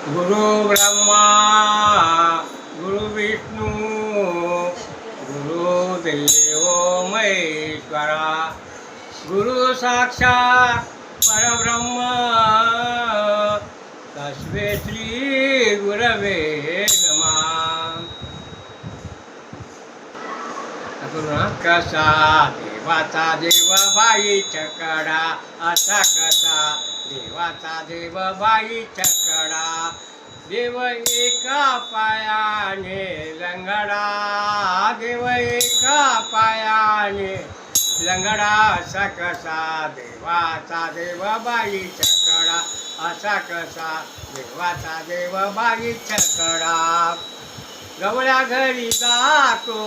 गुरु ब्रह्मा गुरु विष्णू गुरुदेव महेश्वरा गुरु साक्षात परब्रह्म तस्मै श्री गुरवे नमः। कसा देवाचा देव बाईच्या कडा असा कसा देवाचा देव बाईच्या कडा देव एका पायाने लंगडा देव एका पायाने लंगडा असा कसा देवाचा देव बाईच्या कडा असा कसा देवाचा देव बाईच्या कडा गवळ्या घरी जातो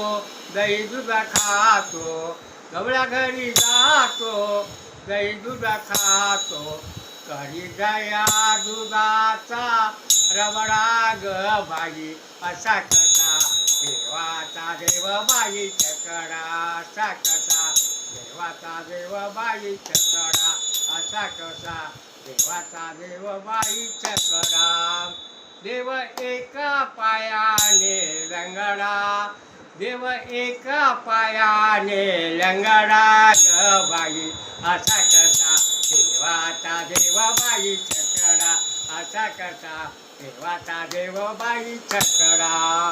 दही दूध खातो गवळ्या घरी जातो दही दूध खातो करी गया दुधाचा रबडा ग बाई असा कसा देवाचा देव बाईच्या कडा असा कसा देवाचा देव बाईच्या कडा असा कसा देवाचा देव बाईच्या कडा देव एका पायाने लंगडा देव एका पायाने लंगडा ग बाई असा कसा देवाचा देव बाईच्या कडा असा कसा देवाचा देव बाईच्या कडा।